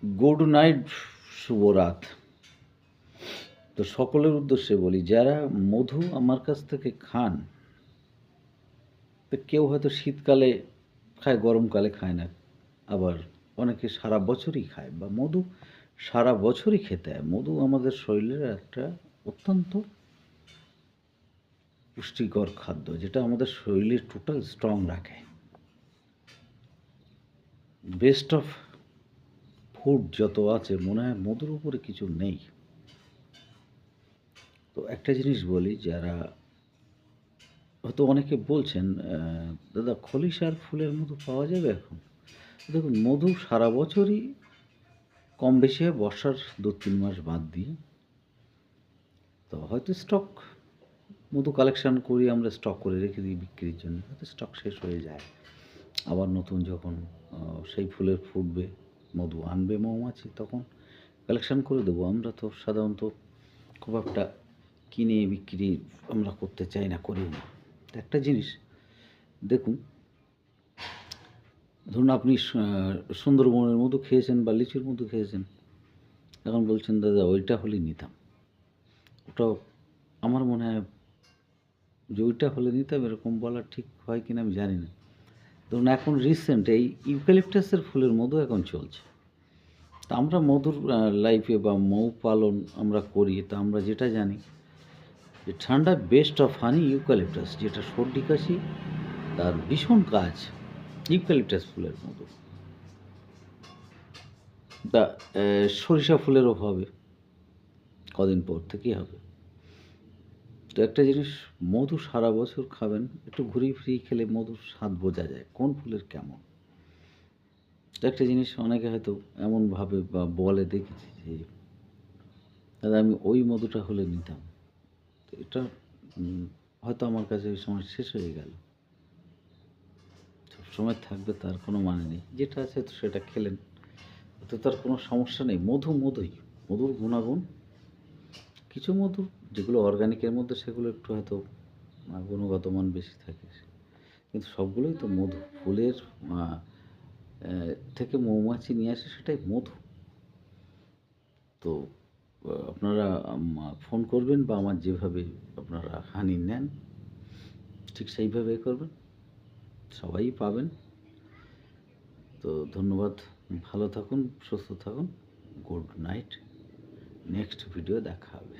Good night, শুভ রাত। তো সকলের উদ্দেশ্যে বলি, যারা মধু আমার কাছ থেকে খান, তো কেউ হয়তো শীতকালে খায়, গরমকালে খায় না। আবার অনেকে সারা বছরই খায়, বা মধু সারা বছরই খেতে হয়। মধু আমাদের শরীরের একটা অত্যন্ত পুষ্টিকর খাদ্য, যেটা আমাদের শরীরের টোটাল স্ট্রং রাখে। বেস্ট অফ ফুড যত আছে, মনে হয় মধুর উপরে কিছু নেই। তো একটা জিনিস বলি, যারা হয়তো অনেকে বলছেন, দাদা খলিশার ফুলের মধু পাওয়া যাবে এখন? দেখুন, মধু সারা বছরই কম বেশি হয়, বর্ষার 2-3 মাস বাদ দিয়ে। তো হয়তো স্টক, মধু কালেকশন করি আমরা, স্টক করে রেখে দিই বিক্রির জন্য, হয়তো স্টক শেষ হয়ে যায়। আবার নতুন যখন সেই ফুলের ফুটবে, মধু আনবে মৌমাছি, তখন কালেকশন করে দেবো। আমরা তো সাধারণত খুব একটা কিনে বিক্রি আমরা করতে চাই না, করি না। একটা জিনিস দেখুন, ধরুন আপনি সুন্দরবনের মধু খেয়েছেন বা লিচুর মধু খেয়েছেন, এখন বলছেন দাদা ওইটা হলেই নিতাম। ওটাও আমার মনে হয় যে ওইটা হলে নিতাম, এরকম বলা ঠিক হয় কিনা আমি জানি না। ধরুন এখন রিসেন্ট এই ইউক্যালিপটাসের ফুলের মধু এখন চলছে। তা আমরা মধুর লাইফে বা মৌ পালন আমরা করি, তা আমরা যেটা জানি যে ঠান্ডা বেস্ট অফ হানি ইউক্যালিপটাস, যেটা সর্দি কাশি তার ভীষণ কাজ ইউক্যালিপটাস ফুলের মধু। তা সরিষা ফুলেরও হবে, কদিন পর থেকেই হবে। তো একটা জিনিস, মধু সারা বছর খাবেন, একটু ঘুরিয়ে ফিরিয়ে খেলে মধুর স্বাদ বোঝা যায় কোন ফুলের কেমন। তো একটা জিনিস অনেকে হয়তো এমনভাবে বা বলে দেখেছি যে দাদা আমি ওই মধুটা হলে নিতাম। তো এটা হয়তো আমার কাছে ওই সময় শেষ হয়ে গেল। সবসময় থাকবে তার কোনো মানে নেই, যেটা আছে তো সেটা খেলেন, তো তার কোনো সমস্যা নেই। মধু মধুই, মধুর গুণাগুণ কিছু মধু যেগুলো অর্গানিকের মধ্যে, সেগুলো একটু হয়তো গুণগত মান বেশি থাকে, কিন্তু সবগুলোই তো মধু। ফুলের থেকে মৌমাছি নিয়ে আসে, সেটাই মধু। তো আপনারা ফোন করবেন, বা আমার যেভাবে আপনারা হানি নেন ঠিক সেইভাবে করবেন, সবাই পাবেন। তো ধন্যবাদ, ভালো থাকুন, সুস্থ থাকুন, গুড নাইট। নেক্সট ভিডিও দেখা হবে।